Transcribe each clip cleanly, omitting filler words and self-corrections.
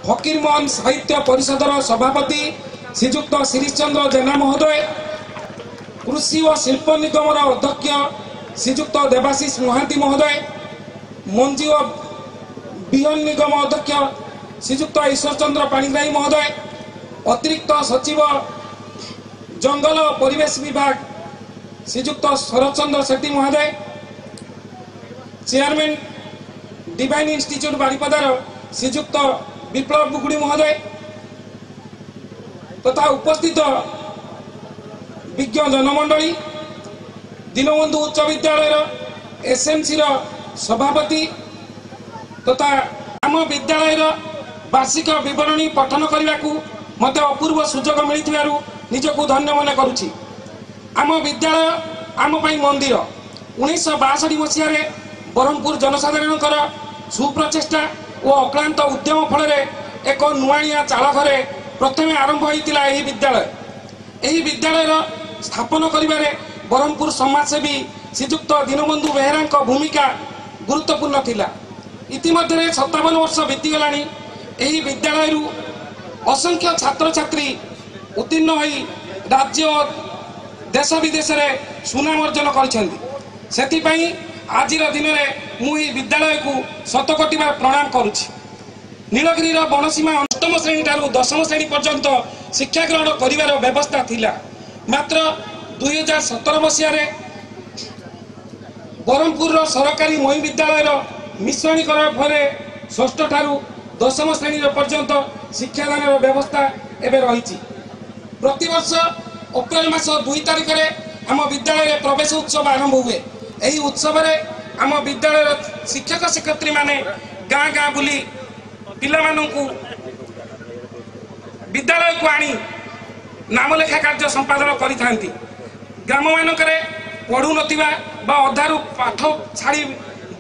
फकीरमोहन साहित्य परिषदर सभापति श्रीजुक्त शिरीष चंद्र जेना महोदय, कृषि और शिल्प निगमर अध्यक्ष श्रीजुक्त देवाशीष महांती महोदय, मंजी और बिहन निगम अध्यक्ष श्रीजुक्त ईश्वर चंद्र पाणिग्राही महोदय, अतिरिक्त सचिव जंगल और परिवेश विभाग श्रीजुक्त शरद चंद्र शेट्टी महोदय, चेयरमैन डिवाइन इंस्टीट्यूट बारिपदार श्रीजुक्त विप्लव बुगुड़ी महोदय तथा उपस्थित विज्ञ जनमंडली, दीनबंधु उच्च विद्यालय एसएमसी सभापति तथा आम विद्यालय वार्षिक विवरणी पठन करने को मत अपूर्व सुजोग मिलू निजक धन्य मन करुछि। आम विद्यालय आम मंदिर 1962 मसीह ब्रह्मपुर जनसाधारण सुप्रचेष्टा और अक्लांत उद्यम फल एक नुआणिया चाल घरे प्रथम आरंभ होता यही विद्यालय स्थापन करिबारे ब्रह्मपुर समाजसेवी श्रीजुक्त दीनबंधु बेहेरा भूमिका गुरुत्वपूर्ण थिला। इतिमध्य 57 वर्ष बीतीगला यही विद्यालय असंख्य छात्र छात्री उत्तीर्ण होई राज्य और देश विदेश में सुनाम अर्जन कर आज दिन में मुझे विद्यालय को शतकोटी बार प्रणाम करुछि। नीलगिरी बनसीमा 8म श्रेणी ठारू 10म श्रेणी पर्यंत शिक्षा ग्रहण करिवार व्यवस्था थिला। मात्र 2017 मसीह ब्रह्मपुर सरकारी मही विद्यालय मिश्रणीकरण फल 6ठ ठारू 10म श्रेणी पर्यंत शिक्षादान व्यवस्था एवं रही। प्रतिवर्ष अप्रैल मास 2 तारिख में आम विद्यालय प्रवेश उत्सव आरंभ हुए। यही उत्सव आम विद्यालय शिक्षक शिक्षयित्री माने गाँ गाँ बुली पिला विद्यालय को आनी नामलेखा कार्य संपादन करिथांती। ग्राम मानक पढ़ु नथिबा बा अधारू पाठ छाड़ी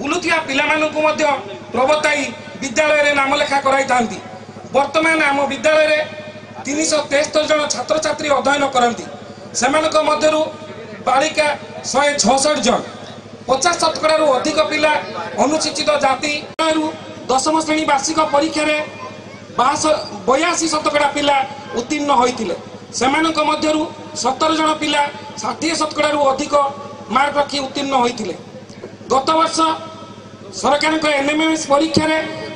बुलुथिया पिला मानकु मध्य प्रवर्ताई विद्यालय रे नामलेखा कराई थांती। वर्तमान आम विद्यालय 373 जन छात्र छात्री अध्ययन करती। सेमानक मध्यरु बालिका 166 जन, 50% अधिक पिला अनुसूचित जाति 10म श्रेणी वार्षिक परीक्षा 82% पिला उत्तीर्ण होइतिले। सेमानक मध्यरु 17 जन पिला 60% अधिक मार्क रखी उत्तीर्ण होइतिले। गत वर्ष सरकार एनएमएस परीक्षा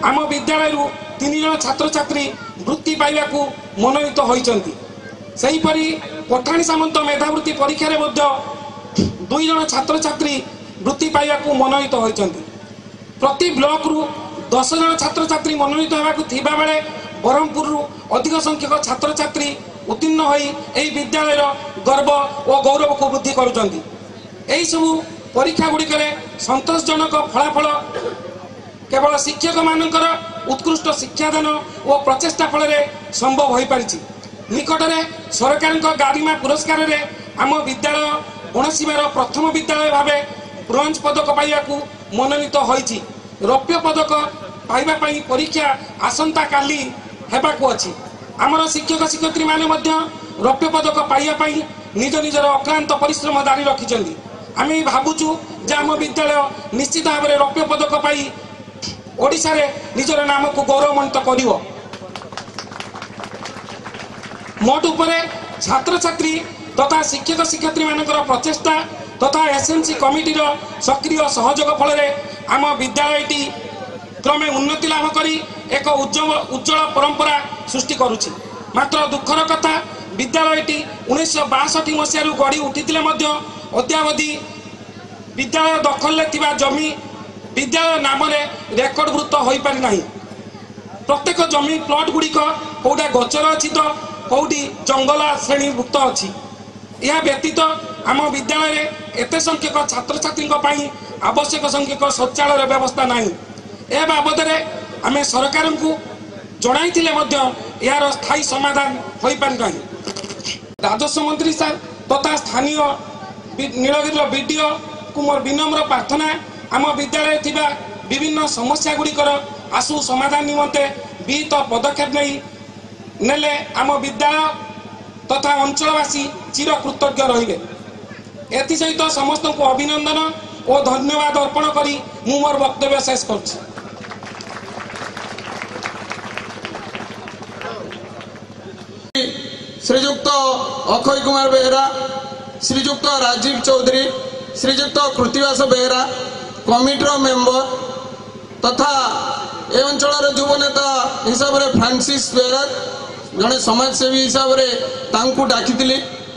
आम विद्यालय 3 जन छात्र छात्री वृत्ति पाइबा मनोनीत होइचंती। सेहीपरि पठाणी सामंत मेधावृत्ति परीक्षा 2 जन छात्र छात्री वृत्ति पाइबा मनोनीत होइचंती। प्रति ब्लॉक रु 10 जन छात्र छात्री मनोनीत होगाकू थिबा बेले ब्रह्मपुर अधिक संख्यक छात्र छात्री उत्तीर्ण होई एही विद्यालय गर्व और गौरव को वृद्धि करुचंती। एही सब परीक्षा गुड़िकरे संतोषजनक फलाफल केवल शिक्षक मानकर उत्कृष्ट शिक्षादान और प्रचेष्टा फल संभव हो पारिछि। निकटरे सरकार गारिमा पुरस्कार रे आम विद्यालय बनसीमार प्रथम विद्यालय भावे ब्रोंज पदक पाइबा मनोनीत होइछि। रौप्य पदक पाइबा पई परीक्षा आसंता काली हेबाकू अछि। आमर शिक्षक शिक्षयित्री माने मध्य रौप्य पदक पाइबा पई निज निजर अक्लांत परिश्रम जारी रखिछन्ति। आमे भाबुछु जे आम विद्यालय निश्चित भाव में रौप्य पदक पाई ओडिशा रे निजर नाम को गौरवान्वित करिवो। मोट उपरे छात्र छात्री तथा शिक्षक शिक्षयित्री मानकर प्रचेष्टा तथा एसएमसी कमिटीर सक्रिय सहयोग फल आम विद्यालयटी क्रमे उन्नति लाभ करी एक उज्जवल परंपरा सृष्टि करुछि। मात्र दुखर कथा विद्यालयटी 1962 मसीह गढ़ी उठिथिले मध्य अद्यावधि विद्यालय दखल थिबा जमी विद्यालय नाम रेकर्डभूत हो पारि नाही। प्रत्येक जमी प्लॉट गुड़िक कौटा गचर अच्छी तो कौटी जंगल श्रेणीभुक्त अच्छी। यह व्यतीत आम विद्यालय एते संख्यक छात्र छात्री आवश्यक संख्यक शौचालय व्यवस्था नहीं। ए बाबद आम सरकार को जनाइथिले यार स्थायी समाधान हो पारि नाही। राजस्व मंत्री सार तथा स्थानीय नीलगिरी बीडीओ को मोर विनम्र प्रार्थना आम विद्यालय थिबा विभिन्न समस्या गुड़िकर आशु समाधान निमंते विहित पदक्षेप नहीं नेले आम विद्यालय तथा अंचलवासी चिर कृतज्ञ रहिबे। एथि सहित समस्त को अभिनंदन और धन्यवाद अर्पण करी मु मोर वक्तव्य शेष करछि। श्रीजुक्त अक्षय कुमार बेहरा, श्रीजुक्त राजीव चौधरी, श्रीजुक्त कृतिवास बेहरा कमिटर मेंबर तथा ए अंचल युव नेता हिसाब से फ्रांसिस बेहरा जड़े समाजसेवी हिसाब से डाकी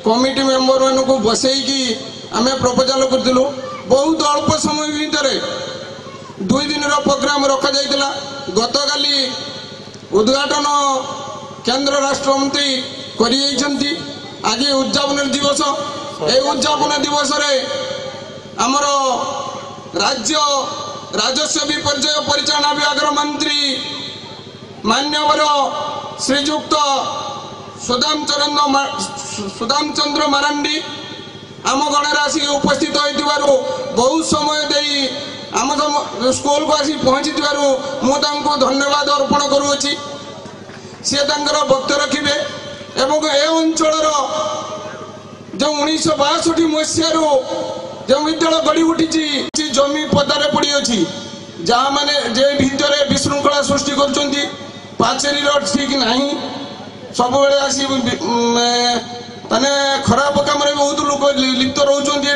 कमिटी मेंबर मान को बसईकी आम प्रपोजाल करूँ। बहुत अल्प समय भितर 2 दिन प्रोग्राम रखा जाइतिला। गतकाली उद्घाटन केंद्र राष्ट्रमंत्री करियैछंती। आज उद्यापन दिवस। ए उद्यापन दिवस रे आमर राज्य राजस्व विपर्यय परिचालना विभाग मंत्री मान्यवर श्रीजुक्त सुदाम चंद्र मारांडी आम गणर आसिक उपस्थित हो बहुत समय दे आम स्कूल को आसी पहुंची मुझे धन्यवाद अर्पण करुँची। सी वक्तव्य रखिए एवं ए अंचल जो 1962 मसीह जो विद्यालय गढ़ी उठी जमी पदारे पड़ी अच्छी जहाँ मैंने जे भितर विशृंखला सृष्टि कर पाचेरी ठीक ना सब आसी माने खराब काम बहुत लोक लिप्त रोचे।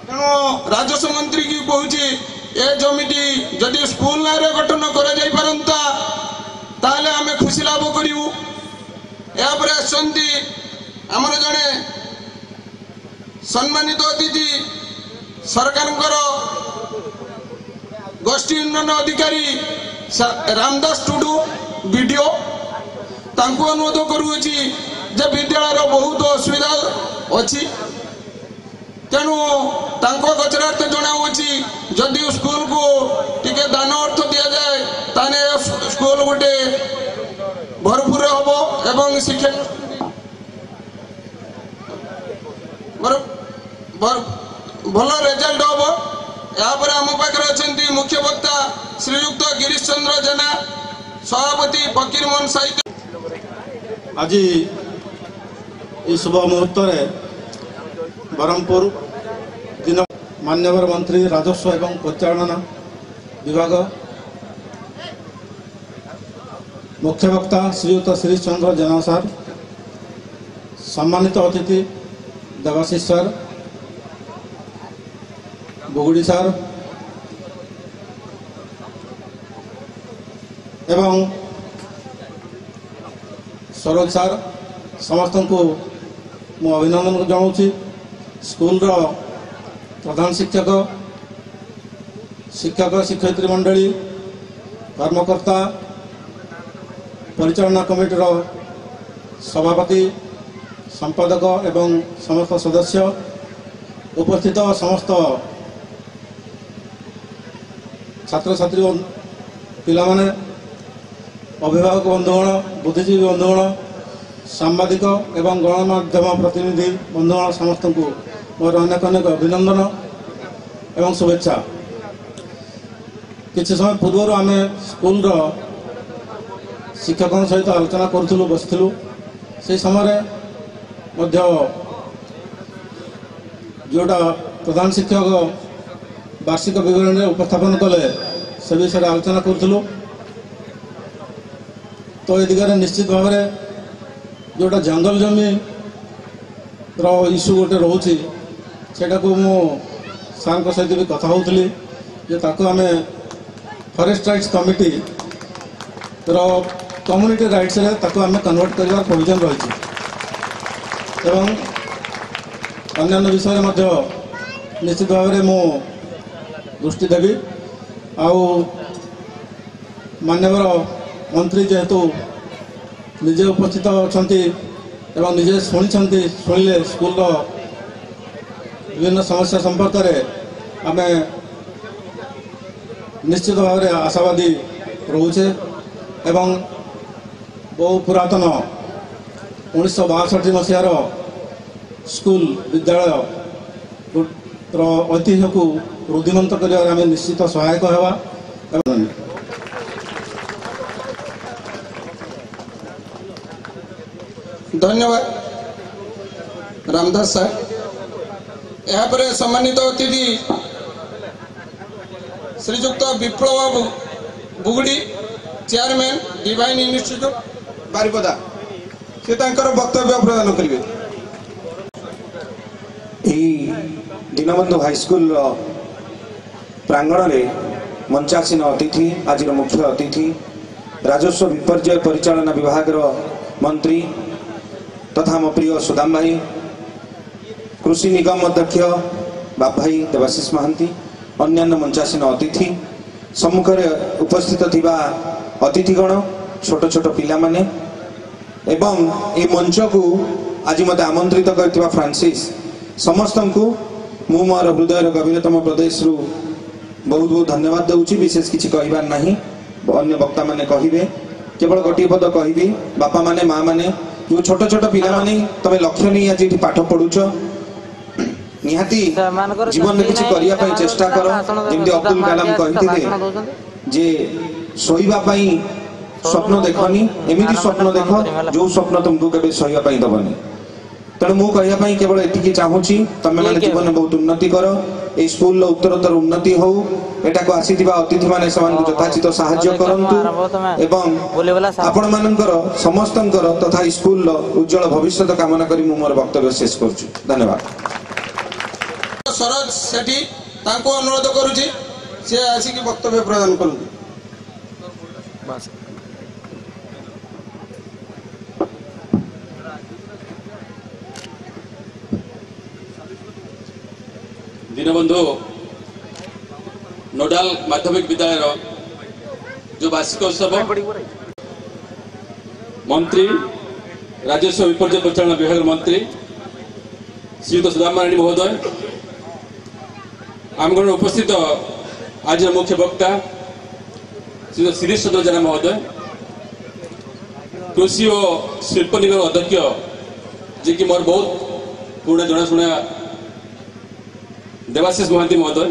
तेणु राजस्व मंत्री की कहूँ ए जमीटी जदि स्कूल ना गठन करता आम खुशी लाभ करूँ। यापर आमर जड़े सम्मानित अतिथि सरकार गोष्ठी उन्नयन अधिकारी रामदास टुडू वीडियो अनुरोध करुँची जे विद्यालय बहुत असुविधा अच्छी। तेणु गचरार्थ जनाऊँगी जदि स्कूल को टिके दान अर्थ दि जाए ताने स्कूल गोटे भरपूर हम एवं शिक्षा भल रेजल्ट हम। यापर आम पाखे अच्छा मुख्य वक्ता श्रीयुक्त गिरीश चंद्र जेना सभापति फकीर मोहन साहित्य। आज इस शुभ मुहूर्त बरहमपुर दिन मान्यवर मंत्री राजस्व एवं परिचालना विभाग मुख्य वक्ता श्रीयुक्त श्री चंद्र जेना सर, सम्मानित अतिथि देवाशीष सर, बुगुड़ी सर एवं सरोज सर समस्त को मु अभिनंदन जनाऊँगी। स्कूल प्रधान शिक्षक शिक्षक शिक्षयित्री मंडली कर्मकर्ता परिचालना कमिटीर सभापति संपादक एवं समस्त सदस्य उपस्थित समस्त छात्र छात्री पिला माने अभिभावक बंधुगण बुद्धिजीवी बंधुगण सांबादिक एवं गणमाध्यम प्रतिनिधि बंधुगण समस्त को मोर अनेक अनेक अभिनंदन एवं शुभेच्छा। किसी समय पूर्व आम स्कूल शिक्षकों सहित आलोचना करूँ बसलु से समय जोटा प्रधान शिक्षक वार्षिक विवरण उपस्थापन कले से विषय आलोचना करूँ। तो ये दिगरे निश्चित भाव में जोटा जंगल जमी इश्यू गोटे रोचे सेटा को मु सार सहित भी कथा होती आम forest rights committee community rights आम कन्वर्ट कर प्रोविजन रही एवं अन्य विषय निश्चित भाव में मु दृष्टि देवी। आउ मान्यवर मंत्री जेहेतु निजे उपस्थित अच्छा एवं निजे शुणिले स्कूल विभिन्न समस्या संपर्क में आम निश्चित भाव में आशावादी रोचे एवं बहु पुरातन 1962 मसीहार स्कूल विद्यालय ऐतिह्य को रुद्धिमंत कर निश्चित सहायक होगा। धन्यवाद रामदास सर। यापर सम्मानित अतिथि श्रीजुक्त विप्लव बुगुड़ी चेयरमैन डिवाइन इंस्टीट्यूट बारिपदा से तांकर वक्तव्य प्रदान करेंगे। दीनबंधु हाईस्कूल प्रांगण में मंचासीन अतिथि आज मुख्य अतिथि राजस्व विपर्यय परिचालना विभाग मंत्री तथा मो प्रिय सुदाम भाई कृषि निगम अध्यक्ष बाप भाई देवाशीष महांती अन्यान्य मंचासीन अतिथि सम्मुखें उपस्थित थिबा अतिथिगण छोट छोट पिला माने एवं ए मंच को आज मत आमंत्रित करथिबा फ्रांसिस समस्त को मु मोर हृदय गभीरतम प्रदेश रु बहुत बहुत धन्यवाद दूची। विशेष किसी कहबार नहीं, अन्य वक्ता माने कहिबे केवल गोटे पद कहबी बापा माने माँ माने जो छोट छोट पिला माने तमे लक्ष्य नहीं आज ये पाठ पढ़ुच निहाती जीवन में किसी करिया पई चेष्टा कर जेमती अब्दुल कलाम कहिथिले जे सोईबा पई स्वप्न देखनी एमिति स्वप्न देख जो स्वप्न तुमको केबे सोईबा पई दबनी। तेणु मु कहवाई केवल एटिकी चाहूँगी तमें मैंने जीवन में बहुत उन्नति कर ए स्कूल उत्तरोत्तर उन्नति हो एटा को आसीथिबा अतिथि माने समानकु यथाचित साहाय्य करंतु एवं आपण मानकर समस्तंकर तथा स्कूल उज्जवल भविष्य कामना करी मु मोर वक्तव्य शेष करछु। धन्यवाद। सरोज सेठी तांको अनुरोध करूची से आसिकी वक्तव्य प्रदान करंतु। दीनबंधु नोडाल माध्यमिक विद्यालय जो वार्षिक उत्सव मंत्री राजस्व विपर्यय परिचालना विभाग मंत्री श्रीयुत सुदाम माराणी महोदय आम गण उपस्थित आज मुख्य वक्ता श्रीयुत शिरीष चंद्र जेना महोदय कृषि और शिल्प निगम अध्यक्ष जी की मोर बहुत पुराना जनाशुना देवाशीष महांती महोदय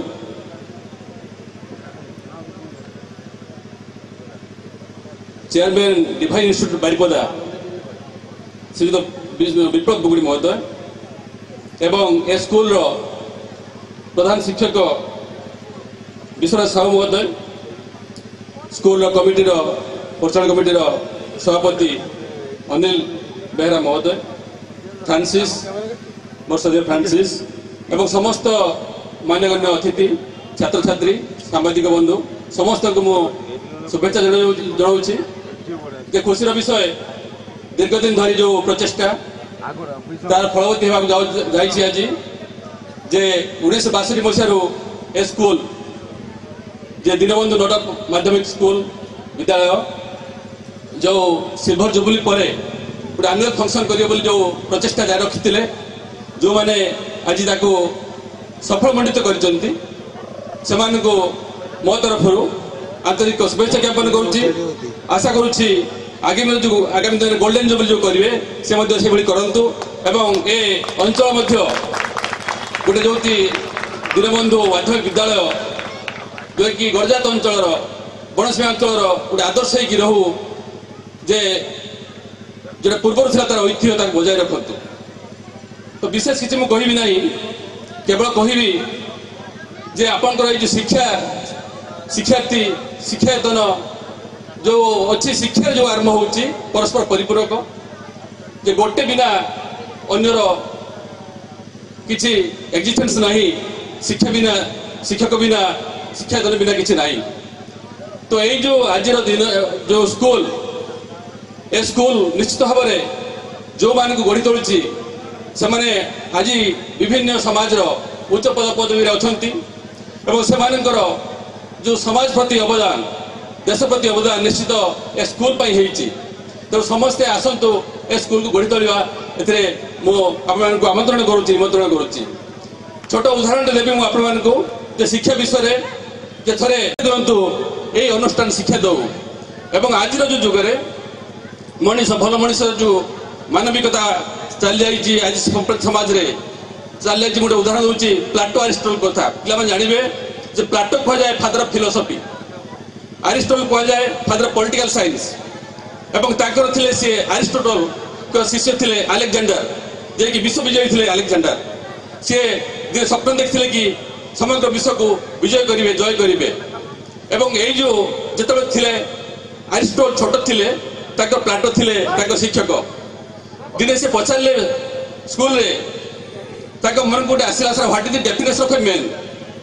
चेयरमैन डिवाइन इंस्टीट्यूट बारिपदा श्रीयुत विप्लव बुगुड़ी महोदय एवं ए स्कूल प्रधान शिक्षक विश्वनाथ साहू महोदय स्कूल कमिटी परिचालन कमिटी सभापति अनिल बेहरा महोदय फ्रांसिस मोर सदस्य फ्रांसिस एवं समस्त मान्यगण्य अतिथि छात्र छात्री सांबादिक बंधु समस्त को शुभेच्छा जनाऊँगी। खुशी विषय दीर्घ दिन धरी जो प्रचेषा तार फलवती होगा आज जे 1962 मसीह स्कूल जे दीनबंधु नोडाल माध्यमिक स्कूल विद्यालय जो सिल्वर जुबली पर गोटे आनुअल फंक्शन करेंगे जो प्रचेषा जारी रखी जो मैंने आज ताको सफल मंडित करछंती सेमान को मो तरफ आंतरिक शुभेच्छा ज्ञापन करुच्ची। आशा करुच्ची आगामी दिन गोल्डन जुबली जो करेंगे से भली करंतु एवं ए अंचल गोटे जो दीनबंधु माध्यमिक विद्यालय जो कि गड़जात अंचल बनस्मी अंचल गोटे आदर्श होगी रहू जे जो पूर्व था तार ऐतिह्य बजाय रखु। तो विशेष किसी मुझे कहबी नहीं केवल कहबी जे आपंकर ये शिक्षा शिक्षार्थी शिक्षायतन जो अच्छी शिक्षा जो आरंभ हो परस्पर परिपूरक जे गोटे बिना अन्यर किसी एक्जिस्टेंस नहीं शिक्षा बिना शिक्षक बिना शिक्षायतन बिना किसी नहीं। तो यही जो आज दिन जो स्कूल ए स्कूल निश्चित भाव में जो मान को गढ़ी तोड़ी से माने आज विभिन्न समाज उच्च पद पदवी अच्छा जो समाज प्रति अवदान देश प्रति अवदान निश्चित ए स्कूल तो समस्ते आसतु ए स्कूल को गढ़ी तोड़ा मुझे आमंत्रण करुच्ची छोट उदाहरण देवी मुझे शिक्षा विषय जे थे दिंतु यही अनुष्ठान शिक्षा दौ एवं आज जो जुगे मनीष भल मनीष जो मानविकता चल जाइए आज समाज रे चल जाइए गोटे उदाहरण दूसरी प्लाटो आरिस्टोटल कथा पे जानवे जो प्लाटो कहुए फादर ऑफ फिलोसफी आरिस्टोटल कहुए फादर ऑफ पॉलिटिकल साइंस एवं ताकर थिले सी आरिस्टोटल को शिष्य थिले अलेक्जेंडर जे कि विश्व विजयी थिले अलेक्जेंडर सी स्वप्न देखते कि समग्र विश्व को विजय करेंगे जय करेंगे एवं यही जो जिते थिले आरिस्टोटल छोट थिले प्लाटो थिले शिक्षक दिने से पचारे स्कूल रे ताक मन गोटे आसला sir what is the definition of a man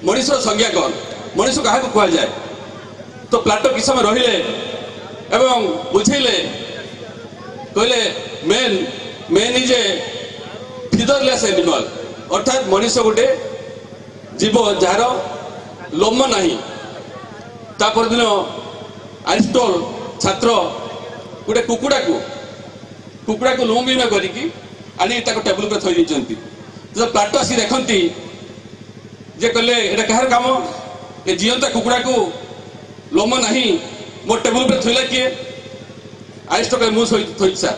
मनुष्य संज्ञा कौन मनुष्य क्या कह जाए तो प्लाटो किस समय रहिले एवं बुझेले कहले man man is a featherless animal अर्थात मनुष्य गोटे जीव जार लोम नहीं तापर दिन अरिस्टोल छात्र गोटे कुकुड़ा को लोम भी न करिकी आनी टेबुल पर थई देछंती तो प्लाटो आसी देखंती जे कहले एटा कहार काम ए जियंता कुकुड़ा को लोम नहीं मो टेबुल पर थइला किए अरिस्टोटल मु थई सा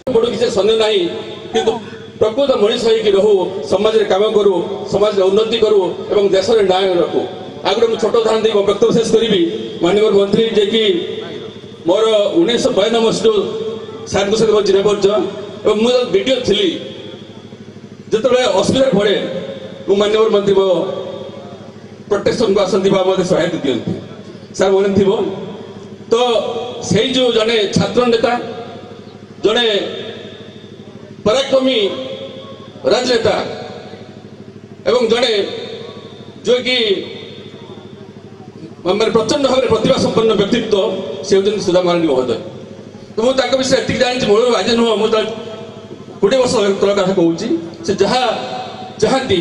बड़ किसी सन्देह नहीं किंतु प्रकृत मनुष्य होगी रहू समाज रे काम करू समाज रे उन्नति करू एवं देश रे न्याय रखू आगे मुझे छोट उदाहरण दे वक्तव्य शेष करी माननीय मंत्री जे कि मोर 1992 मसीह सार सहित चिन्ह परिचय मुझे वीडियो थी जिते असुविधा पड़े मु माननीय मंत्री मो प्रोटेक्शन को आसती मत सहायता दिखती सार मन थी तो से जो जड़े छात्र नेता जड़े पराक्रमी राजनेता एवं जड़े जो कि प्रचंड भाव में प्रतिभा संपन्न व्यक्तित्व से होती सुधा मारांडी महोदय तो मुझे विषय एति जानी मूल आज नुह मुझे 20 वर्ष तल कथा कहूँ से जहाँ चाहती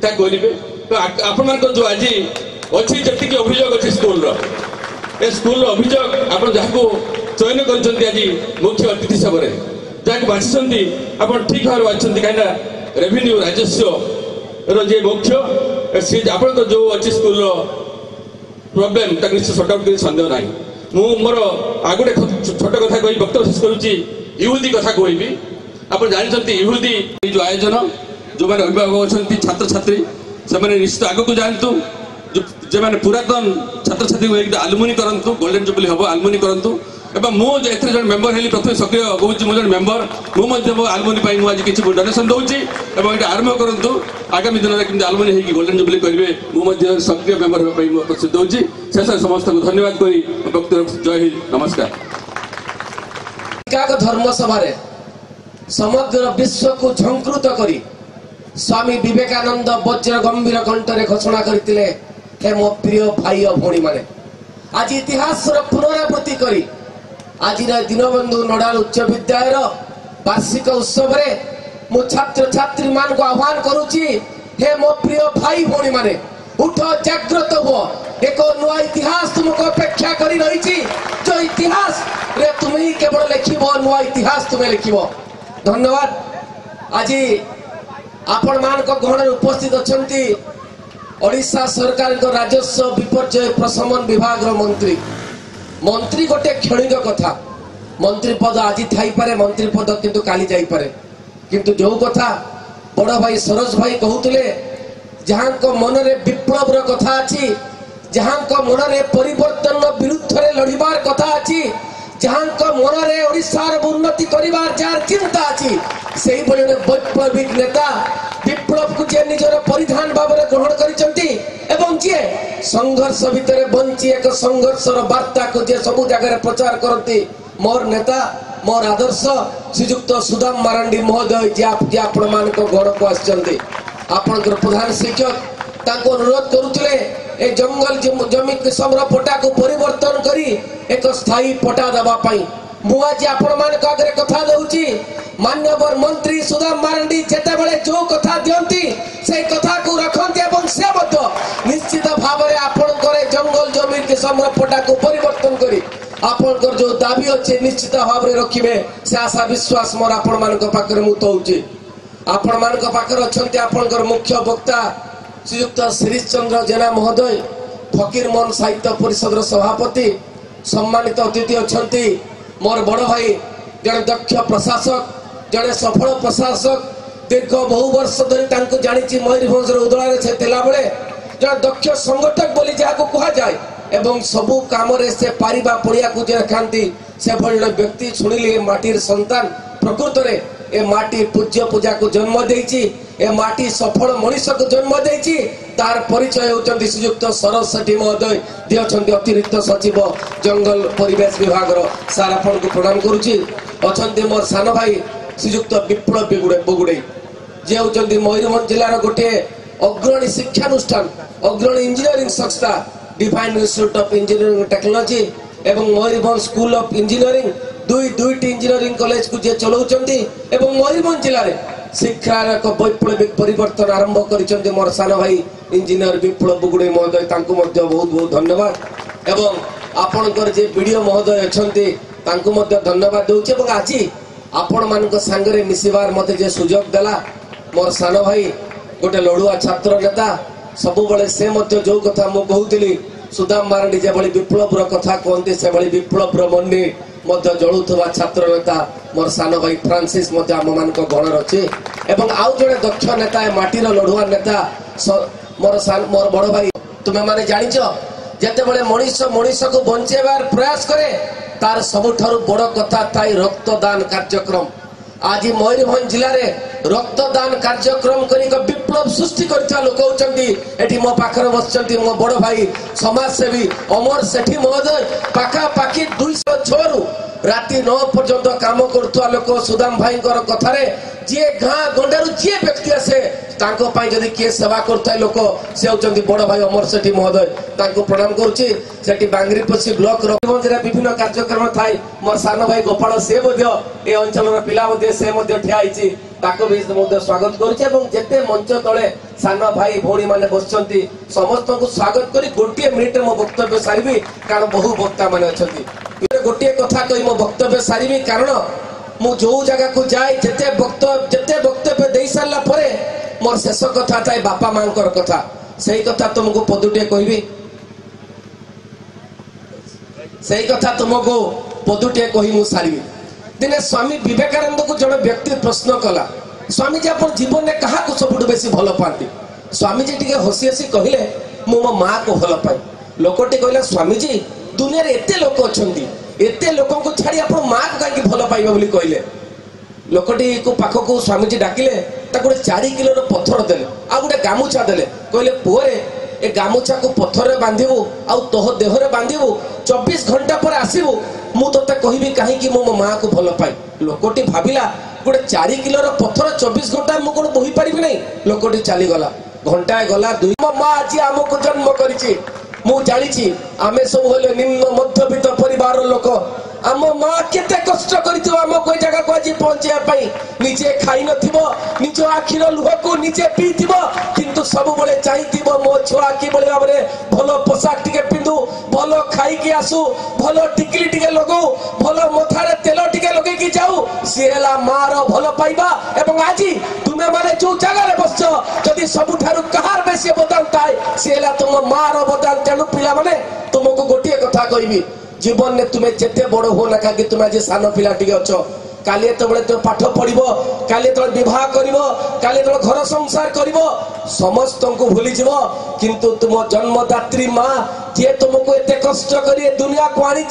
करेंगे तो आपण जो आज अच्छी जी अभियोग अच्छी स्कूल स्कूल अभियोग आप जहाँ चयन कर मुख्य अतिथि हिसाब से जहाँ बाछी आप ठीक भाव बाछी कहीं रेवेन्यू राजस्व रे मुख्य सी आप जो अच्छी स्कूल प्रोब्लेम निश्चित सर्ट आउट सन्देह ना मोर आगे छोट कथा कही वक्तव्य शेष करुच्ची इहुदी कथा कहबी आप जानते इहुदी जो आयोजन जो मैंने अभिभावक अच्छा छात्र छात्री से निश्चित आग को जातु जो मैंने पुरातन छात्र छात्री को आलुमिनी करूँ गोल्डन जुबली हम आलुमिनी करूँ एवं मुझे जो मेम्बर हेली प्रथम सक्रिय कहूँ मुझे मेम्बर मुझे मो आलुमिनी मुझे किसी डोनेसन दूसरी और आरंभ करूँ आगामी दिन में कमी आलुमिनी होगी गोल्डन जुबली करेंगे मुझे सक्रिय मेम्बर होगा प्रस्तुत दूसरी शेष समस्त को धन्यवाद कही वक्तव्य जय हिंद नमस्कार धर्म सभा समग्र विश्व को झंकृत करी स्वामी विवेकानंद वज्र गंभीर कंठरे घोषणा करते हे मो प्रिय भाई और भौणी माने आज इतिहास पुनरावृत्ति करी आज दीनबंधु नोडाल उच्च विद्यालय वार्षिक उत्सव रे मु छात्र छात्री मान को आह्वान करुची हे मो प्रिय भाई भौणी माने उठ जागृत हो एक नुआ इतिहास तुमको अपेक्षा करी रही जो इतिहास रे तुम ही केवल लिखिबो नुआ इतिहास तुम्हें लिखिबो धन्यवाद आज आपण मान को गहन उपस्थित अछंती ओडिशा सरकार को राजस्व विपर्यय प्रशमन विभाग मंत्री मंत्री गोटे क्षणिक कथा मंत्री पद आज थाई पारे मंत्री पद किंतु काली जाई पारे किंतु जो कथा बड़ भाई सरोज भाई कहूले जहां को मन रे विप्लव रो कथा अछि जहां को मन रे परिवर्तन विरुद्ध रे लड़िबार कथा अछि जहां को मन रे ओडिशा रो उन्नति करिबार जार चिंता अछि सेही बळे वैप्लविक नेता विप्लव को जे निजर परिधान भाव में ग्रहण करिसंती एवं जे संघर्ष भितर बंची एक संघर्षर वार्ता को जे सब जगह प्रचार करती मोर नेता मोर आदर्श श्रीयुक्त सुदाम मारांडी महोदय जे आपण मान को घर को आछंती आपनकर प्रधान शिक्षक ताको अनुरोध करुतले ए जंगल जमी किसमर पटा को परिवर्तन करी एक स्थायी पटा दबा पाई मु आज आपण मान को आगे कथा दउची मान्यवर मंत्री सुदाम मारांडी जेते बेले जो कथा दियंती से कथा को रखंती एवं से मत निश्चित भाव में आपनकर जंगल जमीन के समर पटा को परिवर्तन करी आपनकर जो दाबी अच्छे निश्चित भाव में रखिबे से आशा विश्वास मोर आपण मान को पाकर मुत होउची आपण मान को पाकर अछंती आपनकर मुख्य वक्ता श्रीयुक्त श्रीश चंद्र जेना महोदय फकीर मोहन साहित्य परिषद सभापति सम्मानित अतिथि अछंती मोर बड़ भाई जड़े दक्ष प्रशासक जड़े सफल प्रशासक दीर्घ बहु वर्ष धरी जानी मयूरभंज उदला से बेले जड़े दक्ष संगठक बोली जहाँ कह जाए एवं सबू काम से पारिबा पड़िया को खाती से भले व्यक्ति शुणिले माटीर संतान प्रकृत में ए माटी पूज्य पूजा को जन्म देती ए माटी सफल मनीष को जन्म देती तार परिचय होती श्रीयुक्त सरोज सेठी महोदय दिए अतिरिक्त सचिव जंगल परिवेश विभाग सार आपन को प्रणाम करुच्ची अच्छा मोर सान भाई श्रीजुक्त विप्लव बुगुड़े जे होचंदी मयूरभंज जिलार गोटे अग्रणी शिक्षानुष्ठान अग्रणी इंजीनियरिंग संस्था Divine Institute of Engineering Technology एवं मयूरभंज स्कूल ऑफ इंजीनियरिंग दुईटी इंजीनियरिंग कॉलेज को जे चलाउचंदी एवं मयूरभंज जिले में शिक्षार एक वैप्लविक परिवर्तन आरंभ करिसंदी मोर सान भाई इंजीनियर विप्लव बुगुड़े महोदय तांको मध्य बहुत बहुत धन्यवाद एवं आपणकर जे वीडियो महोदय अछंती तांको मध्य धन्यवाद दउछि एवं आज आपण मानक संगरे मिसिबार मते जे सुजोग देला मोर सान भाई गोटे लड़ुआ छात्र नेता सबु बळे से मध्य जो कथा मु कहउतिली सुदाम मारंडी जे बळी विप्लव रो कथा कोनते से बळी विप्लव रो मन्नी मध्य जळुथवा छात्र नेता मोर सान भाई फ्रांसिस मध्य आम मानक गणर अछि एवं आउ जणे दक्ष नेता माटीर लड़ुआ नेता मोर बड़ भाई तुमे माने जानिचो जेते बळे मनुष्य को बंचेबार प्रयास करे तार सबुठारु बड़ कथा ताई रक्तदान कार्यक्रम आज मयूरभंज जिले में रक्तदान कार्यक्रम करी विप्लव सृष्टि करता लोक होचंती एठी मो पाखर बसचंती मो बड़ भाई समाजसेवी अमर सेठी महोदय पाखा पाखी 206 रु राति 9 पर्यंत काम करथुआ लोक सुदाम भाई कथारे जे गाँ गंडारू जे व्यक्ति आसे तांको पाई जदि किए सेवा करता लोक से होचंती बड़ भाई अमर सेठी महोदय तांको प्रणाम करूची सेठी बांगरीपसी ब्लॉक रविभंजरा विभिन्न कार्यक्रम थाई मोर सान भाई गोपाल से मध्य ए अंचलर पिला मध्य से मध्य ठिया आइची ताको भी मध्य स्वागत करूची एवं जेते मंच तळे सान भाई भौणी माने बसचंती समस्त को स्वागत करी गोटे मिनिट मो वक्तव्य सारिबी कारण बहु वक्ता माने अछंती गोटे कथा कहि मो वक्तव्य सारिबी कारण मु जो जगह को जाए जेते वक्तव्य दे सारला परे मोर शेष कथा थाए बापा मांकर कथा सही कथा तुमको पदुटे कहबी सही कथा तुमको पदुटे कही मु सारी दिने स्वामी विवेकानंद को जड़े व्यक्ति प्रश्न कला स्वामी जी आप जीवन में क्या सब बेसी भल पाती स्वामी जी टे हसी हसी कहले मु मो माँ को भल पाए लोकटी कहला स्वामी जी दुनिया रे एते लोक अछंती एते लोक को छाड़ी आप माँ को कहीं भल पाइबा बोली कहले लोकटी को पाख को स्वामी जी डाकिले ताको 4 किलो पत्थर देले आ गोटे गामुछा देले कहले पुअरे ए गामुछा को पत्थर रे बांधिबू आ तोह देह रे बांधिबू 24 घंटा पर आसीबू मु तोते कहबी काहे कि मो माँ को भल पाई लोकटी भाबिला गोटे 4 किलो पत्थर 24 घंटा मु कोन बोही परिबी नै लोकटी चली गला घंटा गला दुई माँ आज आमको जन्म करिछि मु जानिछि आमे सब होले निम्न मध्यबित्त परिवार लोक आम माँ केते कष्ट करिथिबो आम कोई जगह को आज पहुंचे पाई निजे खाई नथिबो निज आखिर लुह को निजे पीथिबो किंतु सब बळे चाहिथिबो मो छुआ कि बळे बाबरे भलो पोशाक टिके पिंदु भलो खाई के आसु भलो टिकली टिके लगो भलो मथारे तेल टिके लगे कि जाऊ सिएला मार भलो पाइबा एवं आजी तुमे माने जो जगह रे बसछ जदी सबुठारु कहार बेसी बदल ताई सिएला तुम मार बदल तेनु पिला माने तुमको गोटिए कथा कहबी जीवन ने तुम्हें जेते बड़ हो ना कि तुम आज सान पिला टिके अच्छ काली तो पाठ पढ़ काली तो विवाह कर काली तो घर संसार कर समस्त को भूली जीव किंतु तुम जन्मदात्री माँ जे तुमको एते कष्ट करी दुनिया को आनी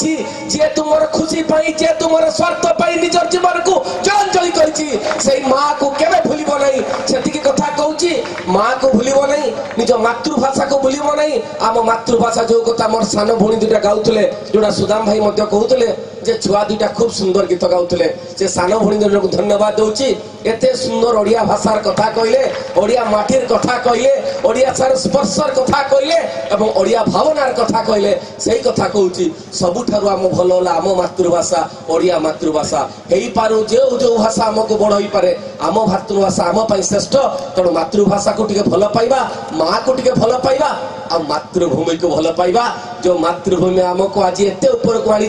जे तुमर खुशी पाई जे तुमर स्वार्थ पाई निजर जीवन को जलांजलि करिछि सेई माँ को केबे भूलिबो नहीं सेतिकी कथा कहूछि माँ को भूलिबो नहीं निज मातृभाषा को भूलिबो नहीं आम मातृभाषा जो कथा मोर सान भौणी दुटा गाउतले जोड़ा सुदाम भाई मध्य कहूतले जे छुआ दुटा खूब सुंदर गीत गाउतले से सान भौणी को धन्यवाद दउछि एते सुंदर ओडिया भाषार कथा कहले ओडिया माटीर कथा कहले ओडिया सार स्पर्शर कथा कहले एवं ओडिया भावनार कथा कहले सेही कथा कहूछि सबुठारु आम भल होला आम मातृभाषा ओडिया मातृभाषा हेई पारु जे जो भाषा हमको बड़ होई पारे आम मातृभाषा आम पई श्रेष्ठ तेणु मातृभाषा को टिके भल पाइबा माँ को टिके भल पाइबा आ मातृभूमि को भल पाइबा जो मातृभूमि हमको आज एते ऊपर को आनी